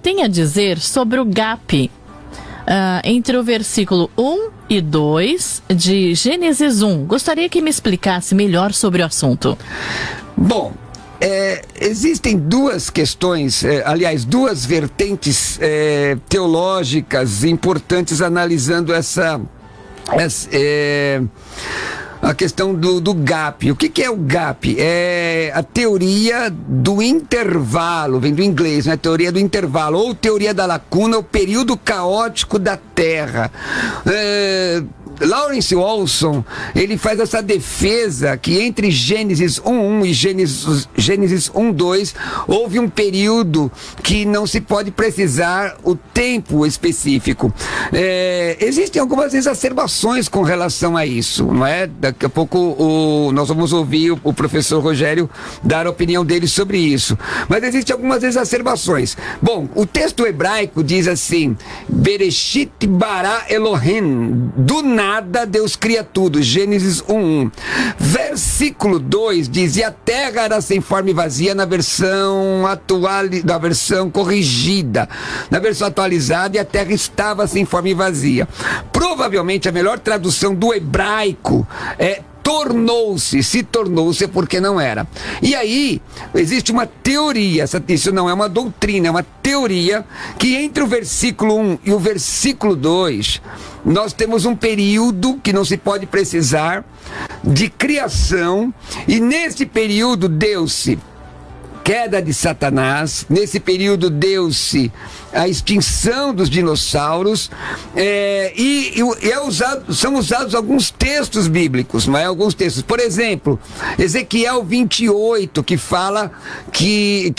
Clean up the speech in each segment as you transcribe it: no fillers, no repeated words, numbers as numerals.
tem a dizer sobre o gap entre o versículo 1 e 2 de Gênesis 1. Gostaria que me explicasse melhor sobre o assunto. Bom, existem duas questões, aliás, duas vertentes teológicas importantes analisando a questão do gap. O que é o gap? É a teoria do intervalo, vem do inglês, né? Teoria do intervalo, ou teoria da lacuna, o período caótico da Terra. Lawrence Olson, ele faz essa defesa que entre Gênesis 1.1 e Gênesis 1.2 houve um período que não se pode precisar o tempo específico. Existem algumas exacerbações com relação a isso, não é? Daqui a pouco nós vamos ouvir o professor Rogério dar a opinião dele sobre isso. Mas existem algumas exacerbações. Bom, o texto hebraico diz assim: Bereshit bara Elohim, do nada Deus cria tudo, Gênesis 1.1. Versículo 2 diz: e a terra era sem forma e vazia, na versão atual, na versão corrigida. Na versão atualizada, e a terra estava sem forma e vazia. Provavelmente a melhor tradução do hebraico é tornou-se, se tornou-se é porque não era. E aí, existe uma teoria, isso não é uma doutrina, é uma teoria, que entre o versículo 1 e o versículo 2, nós temos um período que não se pode precisar de criação, e nesse período deu-se queda de Satanás, nesse período deu-se a extinção dos dinossauros, são usados alguns textos bíblicos, não é? Alguns textos, por exemplo, Ezequiel 28, que fala que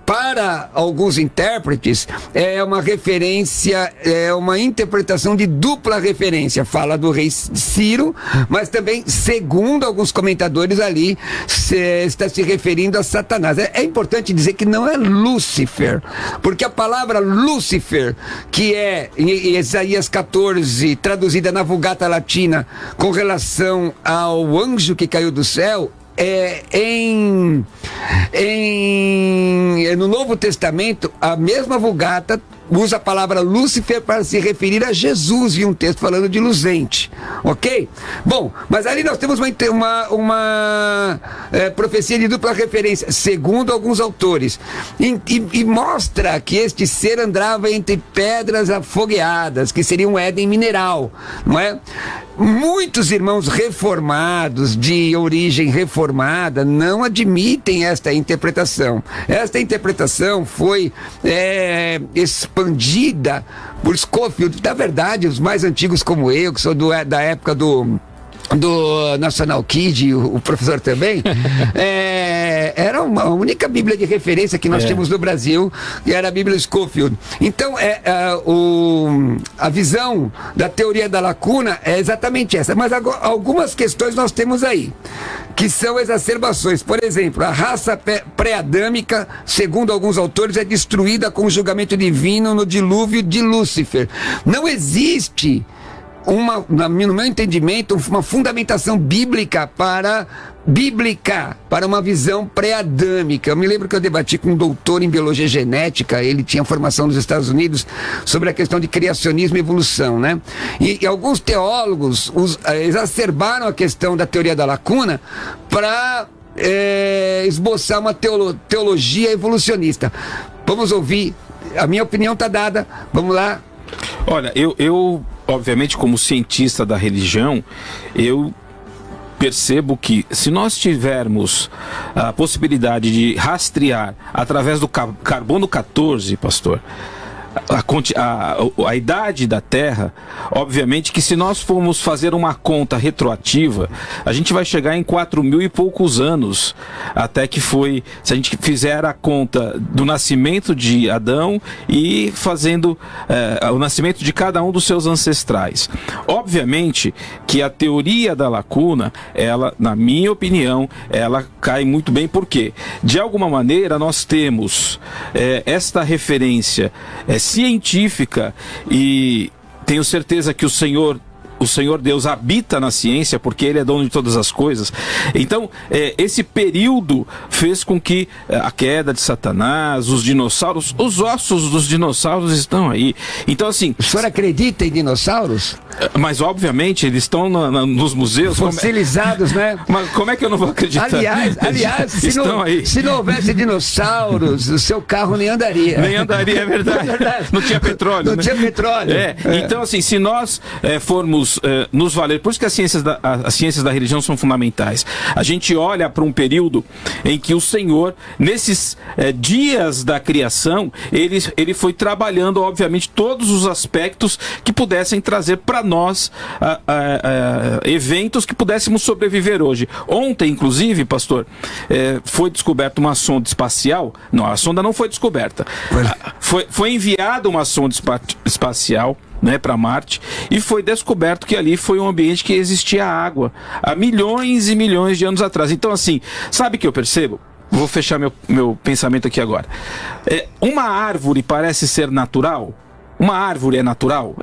para alguns intérpretes, é uma referência, é uma interpretação de dupla referência, fala do rei Ciro, mas também, segundo alguns comentadores ali, está se referindo a Satanás. É importante dizer que não é Lúcifer, porque a palavra Lúcifer, que é em Isaías 14, traduzida na Vulgata Latina, com relação ao anjo que caiu do céu, no Novo Testamento, a mesma Vulgata usa a palavra Lúcifer para se referir a Jesus, em um texto falando de luzente, ok? Bom, mas ali nós temos uma profecia de dupla referência, segundo alguns autores, e mostra que este ser andava entre pedras afogueadas, que seria um Éden mineral, não é? Muitos irmãos reformados, de origem reformada, não admitem esta interpretação. Esta interpretação foi expandida por Scofield. Na verdade, os mais antigos como eu, que sou da época do National Kid, o professor também, era uma única Bíblia de referência que nós tínhamos no Brasil, que era a Bíblia Scofield. Então, a visão da teoria da lacuna é exatamente essa. Mas algumas questões nós temos aí, que são exacerbações. Por exemplo, a raça pré-adâmica, segundo alguns autores, é destruída com o julgamento divino no dilúvio de Lúcifer. Não existe, no meu entendimento, uma fundamentação bíblica para uma visão pré-adâmica. Eu me lembro que eu debati com um doutor em biologia genética, ele tinha formação nos Estados Unidos, sobre a questão de criacionismo e evolução, né? E alguns teólogos exacerbaram a questão da teoria da lacuna para esboçar uma teologia evolucionista. Vamos ouvir, a minha opinião está dada, vamos lá. Olha, eu obviamente, como cientista da religião, eu percebo que se nós tivermos a possibilidade de rastrear através do carbono 14, pastor, a idade da Terra, obviamente que se nós formos fazer uma conta retroativa, a gente vai chegar em 4.000 e poucos anos, até que foi, se a gente fizer a conta do nascimento de Adão e fazendo o nascimento de cada um dos seus ancestrais. Obviamente que a teoria da lacuna, ela, na minha opinião, ela cai muito bem, porque de alguma maneira nós temos esta referência científica, e tenho certeza que o Senhor o Senhor Deus habita na ciência, porque Ele é dono de todas as coisas. Então, esse período fez com que a queda de Satanás, os dinossauros, os ossos dos dinossauros estão aí. Então, assim... O senhor acredita em dinossauros? Mas, obviamente, eles estão nos museus... Fossilizados, né? Mas como é que eu não vou acreditar? Aliás, se não houvesse dinossauros, o seu carro nem andaria. Nem andaria, é verdade. Não tinha petróleo. Não tinha petróleo. Então, assim, se nós formos nos valer, por isso que as ciências da religião são fundamentais. A gente olha para um período em que o Senhor, nesses dias da criação, ele foi trabalhando, obviamente, todos os aspectos que pudessem trazer para nós eventos que pudéssemos sobreviver hoje. Ontem, inclusive, pastor, foi descoberta uma sonda espacial. Não, a sonda não foi descoberta. Foi enviada uma sonda espacial, né, para Marte, e foi descoberto que ali foi um ambiente que existia água há milhões e milhões de anos atrás. Então, assim, sabe o que eu percebo? Vou fechar meu pensamento aqui agora. Uma árvore parece ser natural? Uma árvore é natural?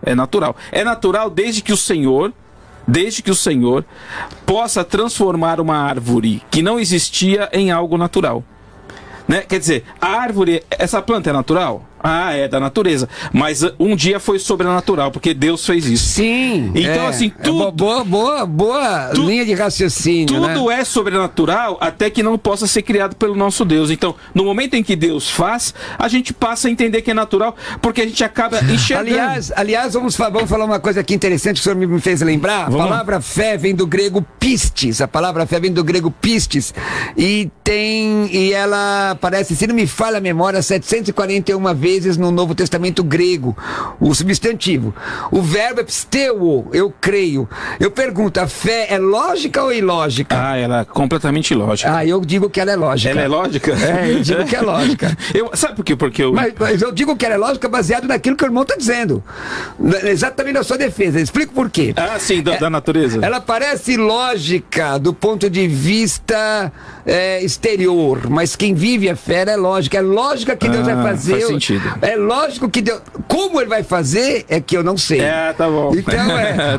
É natural. É natural desde que o Senhor possa transformar uma árvore que não existia em algo natural. Né? Quer dizer, a árvore, essa planta é natural? É da natureza. Mas um dia foi sobrenatural, porque Deus fez isso. Sim. Então, assim, tudo... Boa linha de raciocínio, tudo, né? É sobrenatural até que não possa ser criado pelo nosso Deus. Então, no momento em que Deus faz, a gente passa a entender que é natural, porque a gente acaba enxergando. Aliás, vamos falar uma coisa aqui interessante que o senhor me fez lembrar. A palavra fé vem do grego pistes. A palavra fé vem do grego pistes. E ela aparece, se não me falha a memória, 741 vezes no Novo Testamento grego, o substantivo. O verbo é pisteuo, eu creio. Eu pergunto, a fé é lógica ou ilógica? Ela é completamente ilógica. Eu digo que ela é lógica. Ela é lógica? Eu digo que é lógica. Sabe por quê? Porque eu... Mas eu digo que ela é lógica baseado naquilo que o irmão está dizendo. Exatamente na sua defesa. Explico por quê. Sim, da natureza. Ela parece lógica do ponto de vista exterior, mas quem vive a fé é lógica. É lógica que Deus vai fazer. Faz sentido. É lógico que Deus... Como ele vai fazer é que eu não sei. Tá bom. Então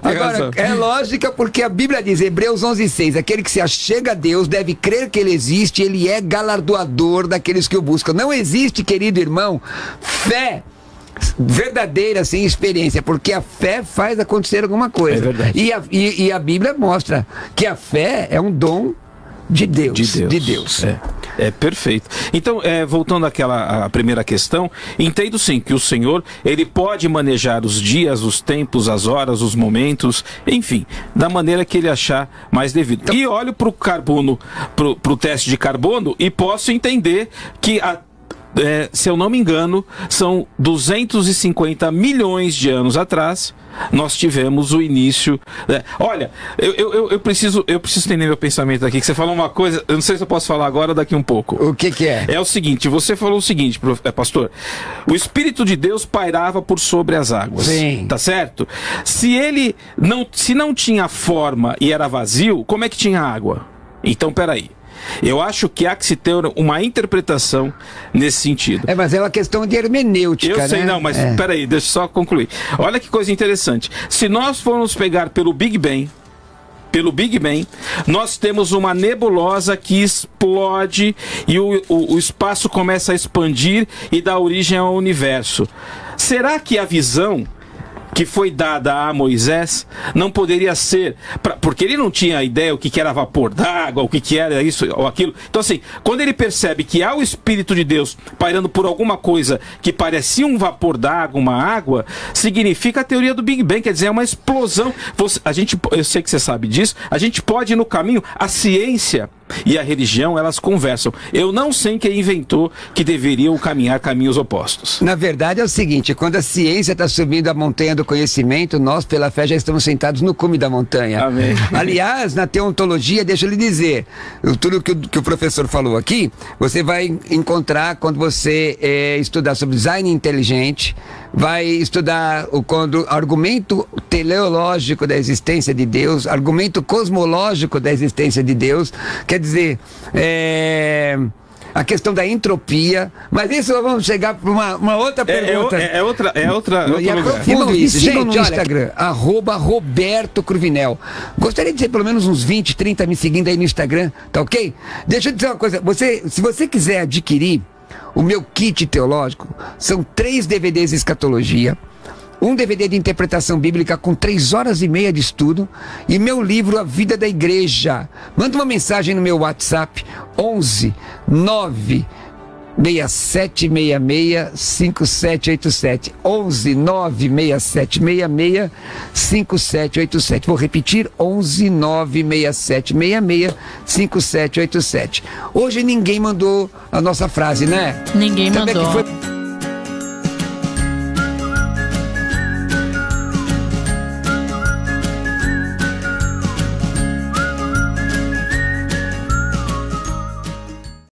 agora, é lógica porque a Bíblia diz, Hebreus 11:6, aquele que se achega a Deus deve crer que ele existe, ele é galardoador daqueles que o buscam. Não existe, querido irmão, fé verdadeira sem experiência, porque a fé faz acontecer alguma coisa. É verdade. E a Bíblia mostra que a fé é um dom de Deus. É perfeito. Então, voltando à primeira questão, entendo sim que o Senhor, ele pode manejar os dias, os tempos, as horas, os momentos, enfim, da maneira que ele achar mais devido. Então, e olho para o carbono, para o teste de carbono, e posso entender que se eu não me engano, são 250 milhões de anos atrás, nós tivemos o início. Olha, eu preciso entender meu pensamento aqui, que você falou uma coisa, eu não sei se eu posso falar agora ou daqui um pouco. O que é? É o seguinte, você falou o seguinte, pastor, o Espírito de Deus pairava por sobre as águas. Sim. Tá certo? Se não tinha forma e era vazio, como é que tinha água? Então, peraí. Eu acho que há que se ter uma interpretação nesse sentido. Mas é uma questão de hermenêutica, eu sei, né? Não, mas peraí, deixa eu só concluir. Olha que coisa interessante. Se nós formos pegar pelo Big Bang, nós temos uma nebulosa que explode e o espaço começa a expandir e dá origem ao universo. Será que a visão que foi dada a Moisés não poderia ser, porque ele não tinha ideia o que era vapor d'água, o que era isso ou aquilo. Então, assim, quando ele percebe que há o Espírito de Deus pairando por alguma coisa que parecia um vapor d'água, uma água, significa a teoria do Big Bang, quer dizer, é uma explosão. Eu sei que você sabe disso, a gente pode ir no caminho, a ciência e a religião, elas conversam. Eu não sei quem inventou que deveriam caminhar caminhos opostos. Na verdade é o seguinte, quando a ciência está subindo a montanha do conhecimento, nós pela fé já estamos sentados no cume da montanha. Amém. Aliás, na teontologia, deixa eu lhe dizer, tudo que o professor falou aqui, você vai encontrar quando você estudar sobre design inteligente, vai estudar o argumento teleológico da existência de Deus, argumento cosmológico da existência de Deus, quer dizer, a questão da entropia, mas isso nós vamos chegar para uma outra pergunta. É outra E aprofundo isso. Gente, no Instagram, @Roberto Cruvinel. Gostaria de ter pelo menos uns 20, 30 me seguindo aí no Instagram, tá ok? Deixa eu dizer uma coisa, se você quiser adquirir o meu kit teológico, são 3 DVDs de escatologia, um DVD de interpretação bíblica com 3 horas e meia de estudo e meu livro A Vida da Igreja. Manda uma mensagem no meu WhatsApp 11 9 6766 5787 11 96766 5787. Vou repetir, 11 96766 5787. Hoje ninguém mandou a nossa frase, né? Ninguém Também mandou. que foi